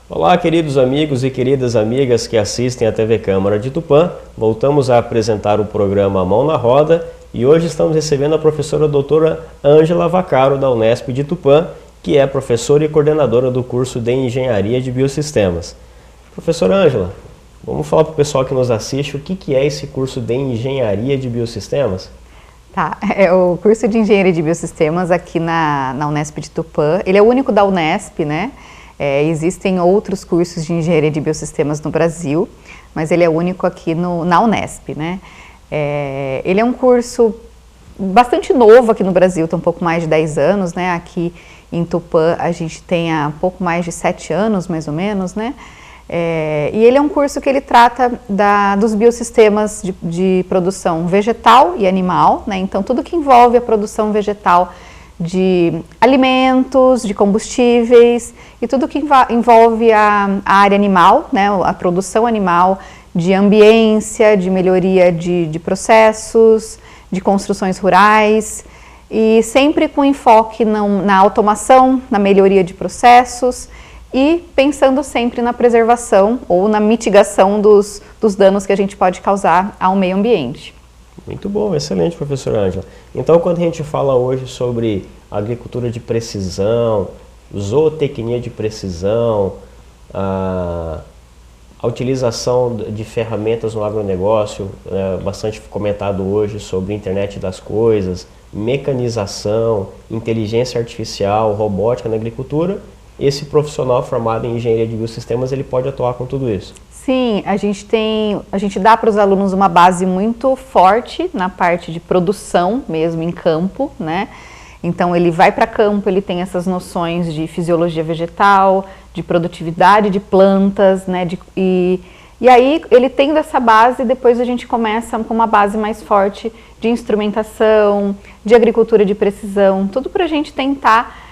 Olá, queridos amigos e queridas amigas que assistem à TV Câmara de Tupã. Voltamos a apresentar o programa Mão na Roda e hoje estamos recebendo a professora doutora Ângela Vaccaro, da Unesp de Tupã, que é professora e coordenadora do curso de Engenharia de Biosistemas. Professora Ângela, vamos falar para o pessoal que nos assiste o que é esse curso de Engenharia de Biosistemas? Tá, o curso de Engenharia de Biosistemas aqui na Unesp de Tupã, ele é o único da Unesp, né? Existem outros cursos de Engenharia de Biosistemas no Brasil, mas ele é o único aqui na Unesp, né? Ele é um curso bastante novo aqui no Brasil, tem um pouco mais de 10 anos, né? Aqui em Tupã a gente tem há pouco mais de 7 anos, mais ou menos, né? E ele é um curso que ele trata dos biosistemas de produção vegetal e animal, né? Então tudo que envolve a produção vegetal de alimentos, de combustíveis e tudo que envolve a área animal, né? A produção animal, de ambiência, de melhoria de processos, de construções rurais e sempre com enfoque na automação, na melhoria de processos e pensando sempre na preservação ou na mitigação dos danos que a gente pode causar ao meio ambiente. Muito bom, excelente, professora Ângela. Então, quando a gente fala hoje sobre agricultura de precisão, zootecnia de precisão, a utilização de ferramentas no agronegócio, bastante comentado hoje sobre internet das coisas, mecanização, inteligência artificial, robótica na agricultura, esse profissional formado em engenharia de biosistemas, ele pode atuar com tudo isso? Sim, a gente dá para os alunos uma base muito forte na parte de produção mesmo em campo, né? Então ele vai para campo, ele tem essas noções de fisiologia vegetal, de produtividade de plantas, né? E aí ele tendo essa base, depois a gente começa com uma base mais forte de instrumentação, de agricultura de precisão, tudo para a gente tentar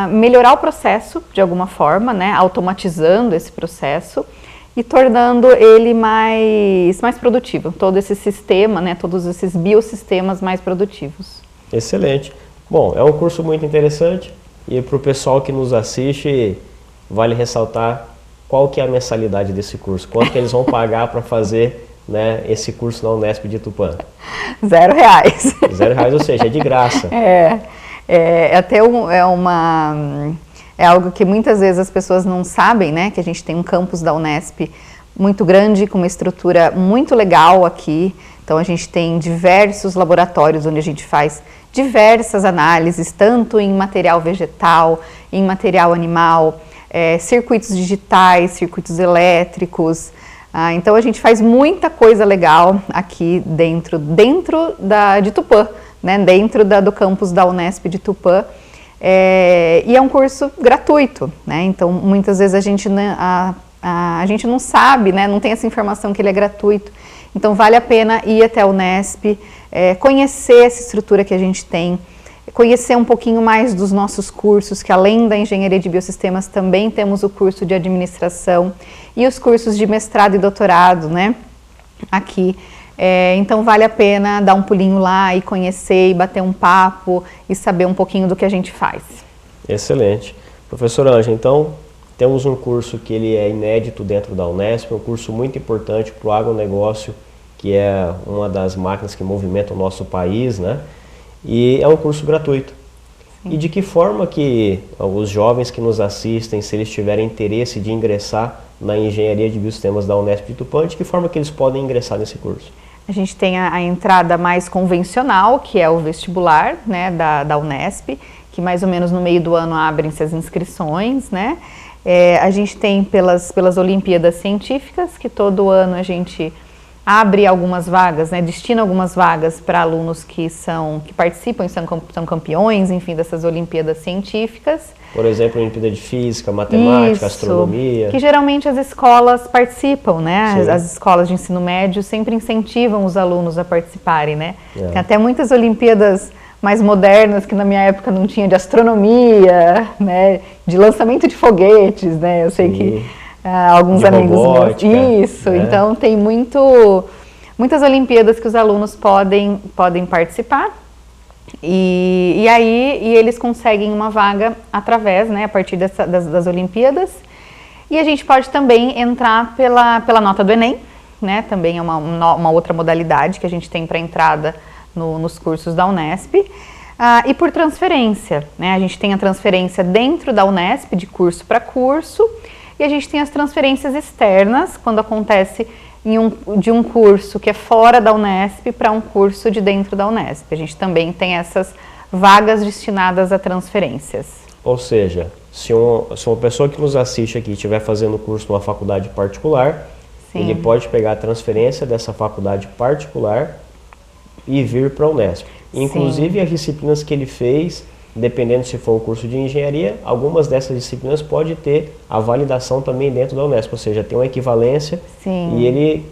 melhorar o processo de alguma forma, né? Automatizando esse processo e tornando ele mais produtivo, todo esse sistema, né, todos esses biosistemas mais produtivos. Excelente. Bom, é um curso muito interessante e para o pessoal que nos assiste, vale ressaltar qual que é a mensalidade desse curso, quanto que eles vão pagar para fazer, né, esse curso na Unesp de Tupã? R$0. R$0, ou seja, é de graça. É algo que muitas vezes as pessoas não sabem, né? Que a gente tem um campus da Unesp muito grande, com uma estrutura muito legal aqui. Então a gente tem diversos laboratórios onde a gente faz diversas análises, tanto em material vegetal, em material animal, circuitos digitais, circuitos elétricos. Então a gente faz muita coisa legal aqui dentro de Tupã, né? Dentro do campus da Unesp de Tupã. E é um curso gratuito, né? Então muitas vezes a gente não sabe, né? Não tem essa informação que ele é gratuito. Então vale a pena ir até a Unesp, conhecer essa estrutura que a gente tem, conhecer um pouquinho mais dos nossos cursos, que além da engenharia de biosistemas também temos o curso de administração e os cursos de mestrado e doutorado, né? Aqui. Então vale a pena dar um pulinho lá e conhecer e bater um papo e saber um pouquinho do que a gente faz. Excelente. Professora Ângela, então temos um curso que ele é inédito dentro da Unesp, um curso muito importante para o agronegócio, que é uma das máquinas que movimentam o nosso país, né? E é um curso gratuito. Sim. E de que forma que os jovens que nos assistem, se eles tiverem interesse de ingressar na engenharia de biosistemas da Unesp de Tupã, de que forma que eles podem ingressar nesse curso? A gente tem a entrada mais convencional, que é o vestibular, né, da Unesp, que mais ou menos no meio do ano abrem-se as inscrições, né? A gente tem pelas Olimpíadas Científicas, que todo ano a gente abre algumas vagas, né, destina algumas vagas para alunos que participam e são campeões, enfim, dessas Olimpíadas Científicas. Por exemplo, Olimpíada de Física, Matemática, Astronomia. Que geralmente as escolas participam, né? As escolas de ensino médio sempre incentivam os alunos a participarem, né? Tem até muitas Olimpíadas mais modernas que na minha época não tinha, de astronomia, né? De lançamento de foguetes, né? Eu sei que alguns de amigos robótica, meus. Isso, então tem muitas Olimpíadas que os alunos podem participar. E aí eles conseguem uma vaga através, né, a partir das Olimpíadas. E a gente pode também entrar pela nota do Enem, né? Também é uma outra modalidade que a gente tem para entrada nos cursos da Unesp. E por transferência, né? A gente tem a transferência dentro da Unesp, de curso para curso, e a gente tem as transferências externas, quando acontece de um curso que é fora da Unesp para um curso de dentro da Unesp. A gente também tem essas vagas destinadas a transferências. Ou seja, se uma pessoa que nos assiste aqui estiver fazendo curso numa faculdade particular, sim, ele pode pegar a transferência dessa faculdade particular e vir para a Unesp. Inclusive, sim, as disciplinas que ele fez, dependendo se for um curso de engenharia, algumas dessas disciplinas pode ter a validação também dentro da Unesp, ou seja, tem uma equivalência, sim, e ele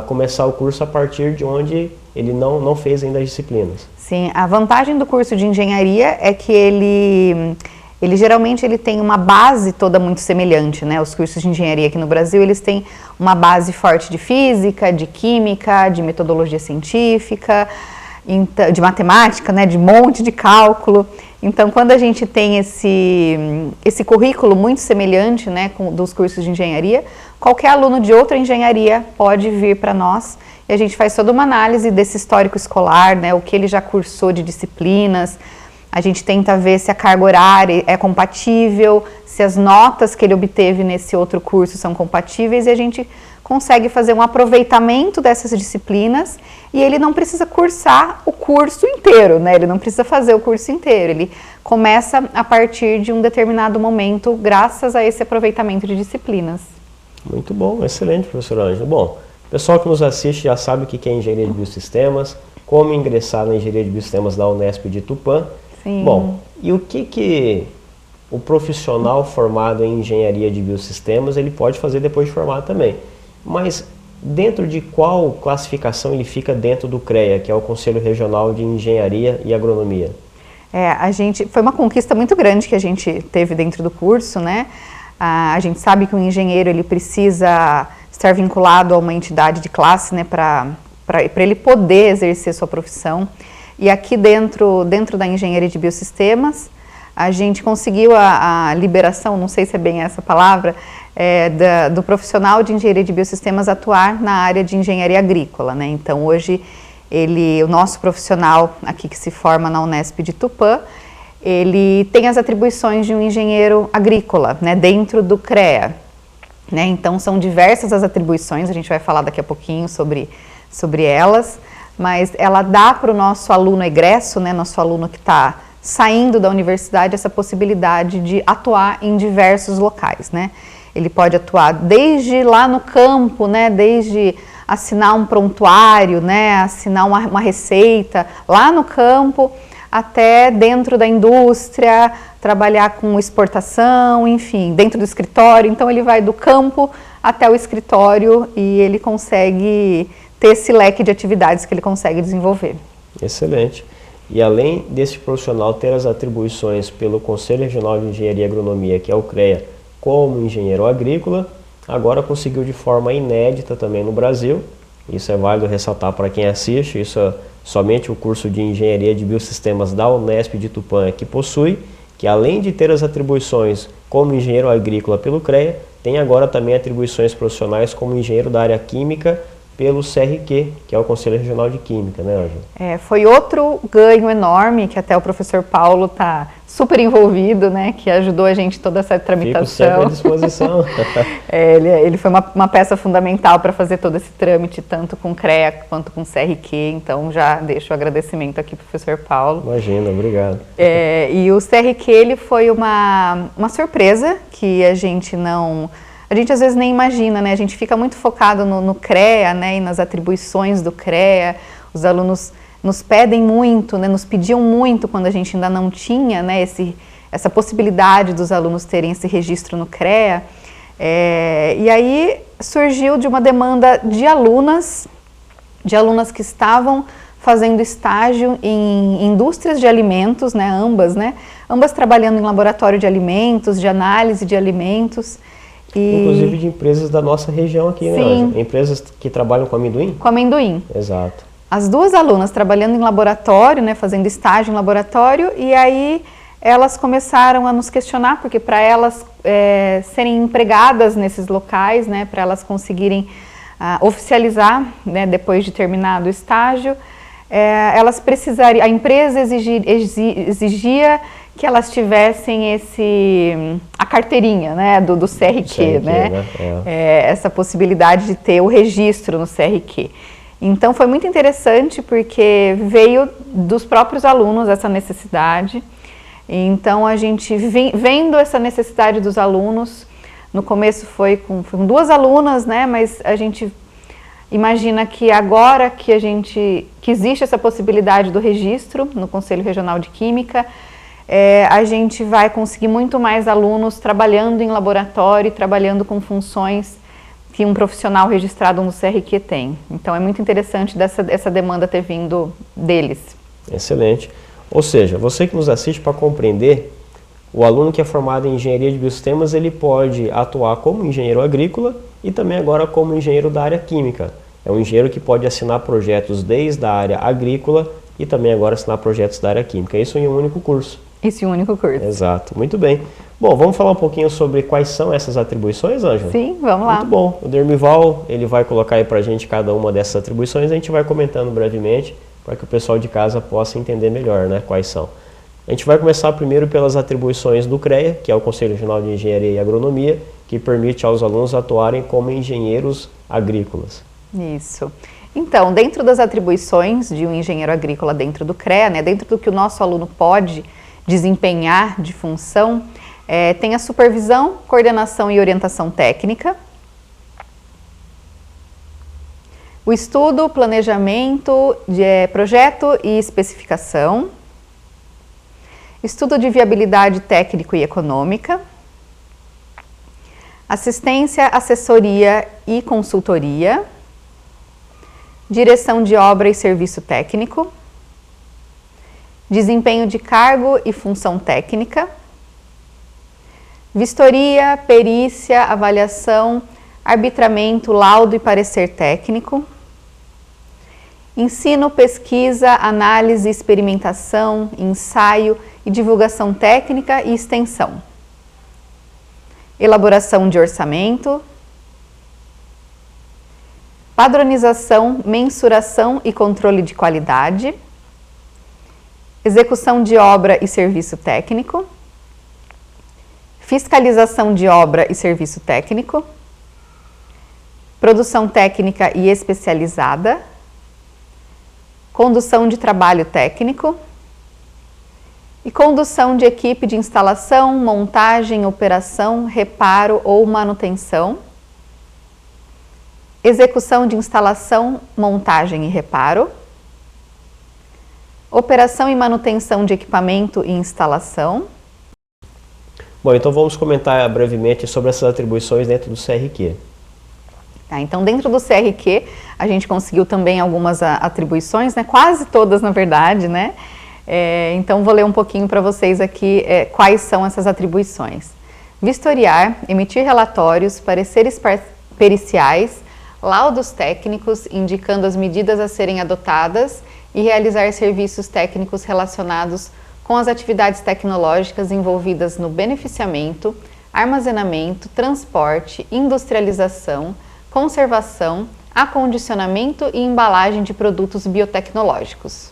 começar o curso a partir de onde ele não fez ainda as disciplinas. Sim, a vantagem do curso de engenharia é que ele geralmente tem uma base toda muito semelhante, né? Os cursos de engenharia aqui no Brasil, eles têm uma base forte de física, de química, de metodologia científica, de matemática, né? De monte de cálculo. Então, quando a gente tem esse currículo muito semelhante, né, dos cursos de engenharia, qualquer aluno de outra engenharia pode vir para nós e a gente faz toda uma análise desse histórico escolar, né, o que ele já cursou de disciplinas. A gente tenta ver se a carga horária é compatível, se as notas que ele obteve nesse outro curso são compatíveis, e a gente consegue fazer um aproveitamento dessas disciplinas e ele não precisa cursar o curso inteiro, né? Ele não precisa fazer o curso inteiro, ele começa a partir de um determinado momento, graças a esse aproveitamento de disciplinas. Muito bom, excelente, professor Ângela. Bom, o pessoal que nos assiste já sabe o que é engenharia de biosistemas, como ingressar na engenharia de biosistemas da Unesp de Tupã. Sim. Bom, e o que o profissional formado em engenharia de biosistemas ele pode fazer depois de formado também? Mas dentro de qual classificação ele fica dentro do CREA, que é o Conselho Regional de Engenharia e Agronomia? Foi uma conquista muito grande que a gente teve dentro do curso, né? A gente sabe que o engenheiro ele precisa estar vinculado a uma entidade de classe, né, para ele poder exercer sua profissão. E aqui dentro da engenharia de biosistemas, a gente conseguiu a liberação, não sei se é bem essa palavra, do profissional de engenharia de biosistemas atuar na área de engenharia agrícola, né? Então hoje o nosso profissional aqui que se forma na Unesp de Tupã, ele tem as atribuições de um engenheiro agrícola, né, dentro do CREA, né? Então são diversas as atribuições, a gente vai falar daqui a pouquinho sobre elas, mas ela dá para o nosso aluno egresso, né, nosso aluno que está saindo da universidade, essa possibilidade de atuar em diversos locais, né? Ele pode atuar desde lá no campo, né, desde assinar um prontuário, né, assinar uma receita lá no campo, até dentro da indústria, trabalhar com exportação, enfim, dentro do escritório. Então ele vai do campo até o escritório e ele consegue ter esse leque de atividades que ele consegue desenvolver. Excelente. E além desse profissional ter as atribuições pelo Conselho Regional de Engenharia e Agronomia, que é o CREA, como engenheiro agrícola, agora conseguiu de forma inédita também no Brasil, isso é válido ressaltar para quem assiste, isso é somente o curso de Engenharia de Biosistemas da Unesp de Tupã que possui, que além de ter as atribuições como engenheiro agrícola pelo CREA, tem agora também atribuições profissionais como engenheiro da área química pelo CRQ, que é o Conselho Regional de Química, né, Ângela? Foi outro ganho enorme, que até o professor Paulo está super envolvido, né, que ajudou a gente toda essa tramitação. Fico sempre à disposição. Ele foi uma peça fundamental para fazer todo esse trâmite, tanto com o CREA quanto com o CRQ, então já deixo o agradecimento aqui para o professor Paulo. Imagina, obrigado. E o CRQ ele foi uma surpresa que a gente às vezes nem imagina, né? A gente fica muito focado no CREA, né? E nas atribuições do CREA. Os alunos nos pedem muito, né? Nos pediam muito quando a gente ainda não tinha, né? Essa possibilidade dos alunos terem esse registro no CREA. E aí surgiu de uma demanda de alunas que estavam fazendo estágio em indústrias de alimentos, né? Ambas trabalhando em laboratório de alimentos, de análise de alimentos. Inclusive de empresas da nossa região aqui, né, Ângela? Empresas que trabalham com amendoim? Com amendoim. Exato. As duas alunas trabalhando em laboratório, né, fazendo estágio em laboratório, e aí elas começaram a nos questionar, porque para elas serem empregadas nesses locais, né, para elas conseguirem oficializar, né, depois de terminado o estágio, elas precisariam, a empresa exigia que elas tivessem a carteirinha, né, do CRQ, né? Essa possibilidade de ter o registro no CRQ. Então foi muito interessante porque veio dos próprios alunos essa necessidade. Então a gente vendo essa necessidade dos alunos, no começo foi com 2 alunas, né, mas a gente imagina que agora que existe essa possibilidade do registro no Conselho Regional de Química, a gente vai conseguir muito mais alunos trabalhando em laboratório, trabalhando com funções que um profissional registrado no CRQ tem. Então é muito interessante essa demanda ter vindo deles. Excelente. Ou seja, você que nos assiste, para compreender, o aluno que é formado em engenharia de biosistemas, ele pode atuar como engenheiro agrícola e também agora como engenheiro da área química. É um engenheiro que pode assinar projetos desde a área agrícola e também agora assinar projetos da área química. Isso em um único curso. Isso em um único curso. Exato, muito bem. Bom, vamos falar um pouquinho sobre quais são essas atribuições, Ângela? Sim, vamos lá. Muito bom. O Dermival, ele vai colocar aí pra gente cada uma dessas atribuições, a gente vai comentando brevemente para que o pessoal de casa possa entender melhor, né, quais são. A gente vai começar primeiro pelas atribuições do CREA, que é o Conselho Regional de Engenharia e Agronomia, que permite aos alunos atuarem como engenheiros agrícolas. Isso. Então, dentro das atribuições de um engenheiro agrícola dentro do CREA, né, dentro do que o nosso aluno pode desempenhar de função, tem a supervisão, coordenação e orientação técnica, o estudo, planejamento, projeto e especificação, estudo de viabilidade técnico e econômica, assistência, assessoria e consultoria, direção de obra e serviço técnico, desempenho de cargo e função técnica, vistoria, perícia, avaliação, arbitramento, laudo e parecer técnico, ensino, pesquisa, análise, experimentação, ensaio e divulgação técnica e extensão, elaboração de orçamento, padronização, mensuração e controle de qualidade, execução de obra e serviço técnico, fiscalização de obra e serviço técnico, produção técnica e especializada, condução de trabalho técnico e condução de equipe de instalação, montagem, operação, reparo ou manutenção, execução de instalação, montagem e reparo, operação e manutenção de equipamento e instalação. Bom, então vamos comentar brevemente sobre essas atribuições dentro do CRQ. Tá, então dentro do CRQ a gente conseguiu também algumas atribuições, né? Quase todas na verdade, né? Então vou ler um pouquinho para vocês aqui quais são essas atribuições. Vistoriar, emitir relatórios, pareceres periciais, laudos técnicos indicando as medidas a serem adotadas e realizar serviços técnicos relacionados com as atividades tecnológicas envolvidas no beneficiamento, armazenamento, transporte, industrialização, conservação, acondicionamento e embalagem de produtos biotecnológicos.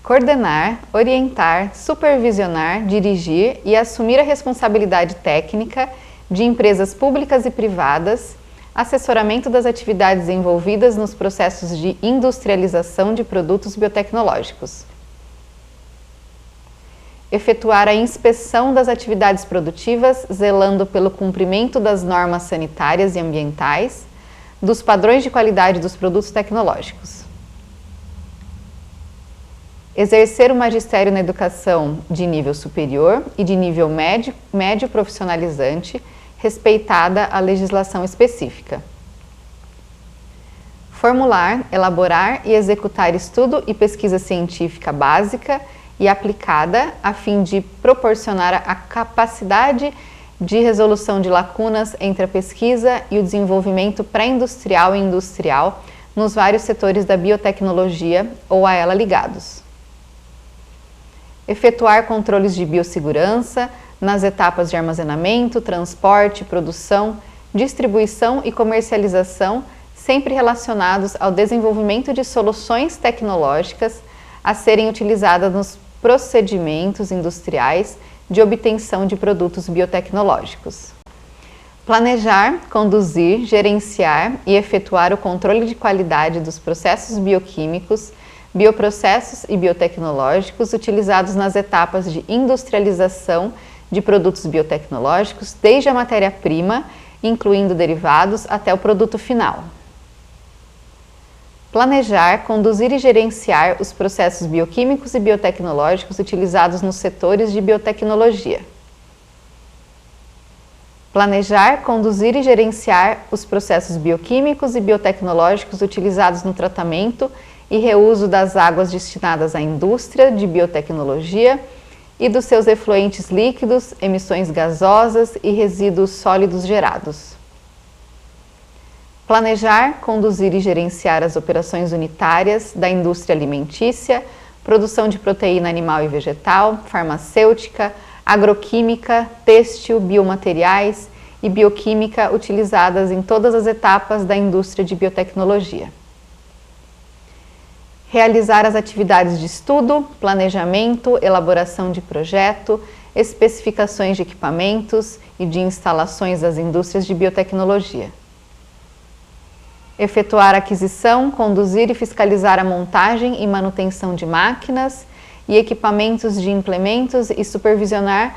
Coordenar, orientar, supervisionar, dirigir e assumir a responsabilidade técnica de empresas públicas e privadas, assessoramento das atividades envolvidas nos processos de industrialização de produtos biotecnológicos. Efetuar a inspeção das atividades produtivas, zelando pelo cumprimento das normas sanitárias e ambientais, dos padrões de qualidade dos produtos tecnológicos. Exercer o magistério na educação de nível superior e de nível médio profissionalizante, respeitada a legislação específica. Formular, elaborar e executar estudo e pesquisa científica básica e aplicada a fim de proporcionar a capacidade de resolução de lacunas entre a pesquisa e o desenvolvimento pré-industrial e industrial nos vários setores da biotecnologia ou a ela ligados. efetuar controles de biossegurança nas etapas de armazenamento, transporte, produção, distribuição e comercialização, sempre relacionados ao desenvolvimento de soluções tecnológicas a serem utilizadas nos procedimentos industriais de obtenção de produtos biotecnológicos. Planejar, conduzir, gerenciar e efetuar o controle de qualidade dos processos bioquímicos, bioprocessos e biotecnológicos utilizados nas etapas de industrialização de produtos biotecnológicos, desde a matéria-prima, incluindo derivados, até o produto final. Planejar, conduzir e gerenciar os processos bioquímicos e biotecnológicos utilizados nos setores de biotecnologia. Planejar, conduzir e gerenciar os processos bioquímicos e biotecnológicos utilizados no tratamento e reuso das águas destinadas à indústria de biotecnologia e dos seus efluentes líquidos, emissões gasosas e resíduos sólidos gerados. Planejar, conduzir e gerenciar as operações unitárias da indústria alimentícia, produção de proteína animal e vegetal, farmacêutica, agroquímica, têxtil, biomateriais e bioquímica utilizadas em todas as etapas da indústria de biotecnologia. Realizar as atividades de estudo, planejamento, elaboração de projeto, especificações de equipamentos e de instalações das indústrias de biotecnologia. Efetuar a aquisição, conduzir e fiscalizar a montagem e manutenção de máquinas e equipamentos de implementos e supervisionar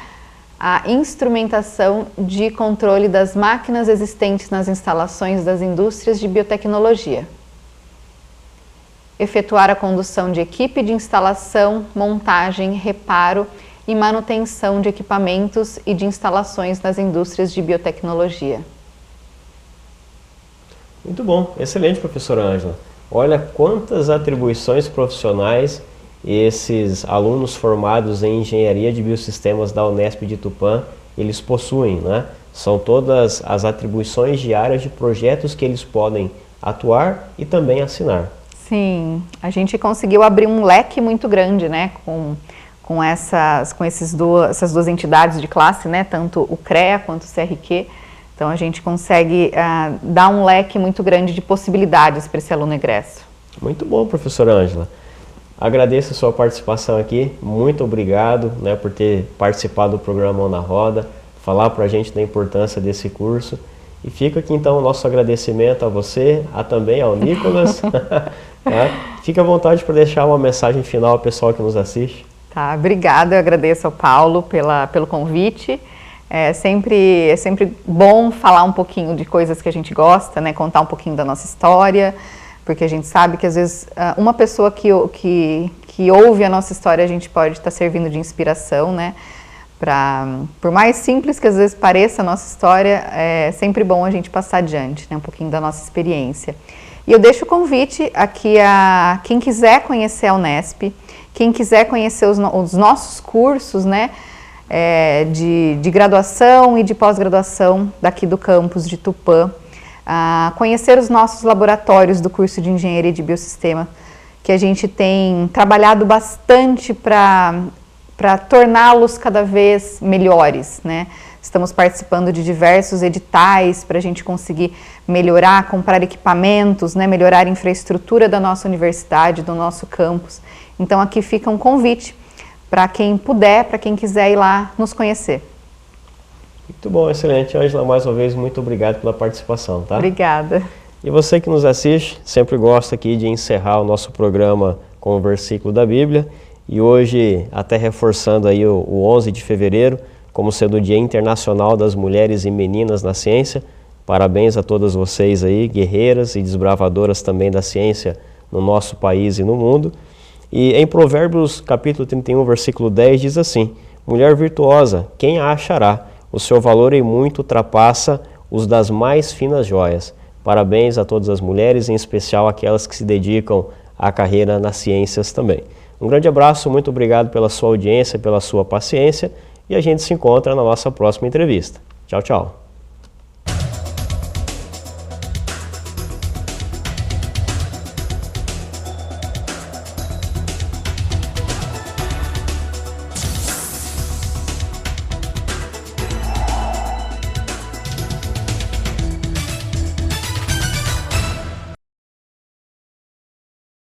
a instrumentação de controle das máquinas existentes nas instalações das indústrias de biotecnologia. Efetuar a condução de equipe de instalação, montagem, reparo e manutenção de equipamentos e de instalações nas indústrias de biotecnologia. Muito bom, excelente, professora Ângela. Olha quantas atribuições profissionais esses alunos formados em Engenharia de Biosistemas da Unesp de Tupã, eles possuem, né? São todas as atribuições diárias de projetos que eles podem atuar e também assinar. Sim, a gente conseguiu abrir um leque muito grande, né, com essas duas entidades de classe, né, tanto o CREA quanto o CRQ. Então a gente consegue dar um leque muito grande de possibilidades para esse aluno egresso. Muito bom, professora Ângela. Agradeço a sua participação aqui, muito obrigado, né, por ter participado do programa Mão na Roda, falar para a gente da importância desse curso. E fica aqui então o nosso agradecimento a você, também ao Nicolas. Fique à vontade para deixar uma mensagem final ao pessoal que nos assiste. Tá, obrigada, eu agradeço ao Paulo pelo convite. É sempre bom falar um pouquinho de coisas que a gente gosta, né, contar um pouquinho da nossa história, porque a gente sabe que às vezes uma pessoa que ouve a nossa história, a gente pode estar servindo de inspiração, né? Por mais simples que às vezes pareça a nossa história, é sempre bom a gente passar adiante, né, um pouquinho da nossa experiência. E eu deixo o convite aqui a quem quiser conhecer a Unesp, quem quiser conhecer os nossos cursos, né, de graduação e de pós-graduação daqui do campus de Tupã, conhecer os nossos laboratórios do curso de Engenharia de Biosistema, que a gente tem trabalhado bastante para torná-los cada vez melhores, né? Estamos participando de diversos editais para a gente conseguir melhorar, comprar equipamentos, né? Melhorar a infraestrutura da nossa universidade, do nosso campus. Então aqui fica um convite para quem puder, para quem quiser ir lá nos conhecer. Muito bom, excelente. Ângela, mais uma vez, muito obrigado pela participação, tá? Obrigada. E você que nos assiste, sempre gosta aqui de encerrar o nosso programa com um versículo da Bíblia. E hoje, até reforçando aí o 11 de fevereiro, como sendo o Dia Internacional das Mulheres e Meninas na Ciência. Parabéns a todas vocês aí, guerreiras e desbravadoras também da ciência no nosso país e no mundo. E em Provérbios capítulo 31, versículo 10, diz assim: mulher virtuosa, quem a achará? O seu valor em muito ultrapassa os das mais finas joias. Parabéns a todas as mulheres, em especial aquelas que se dedicam à carreira nas ciências também. Um grande abraço, muito obrigado pela sua audiência, pela sua paciência e a gente se encontra na nossa próxima entrevista. Tchau, tchau.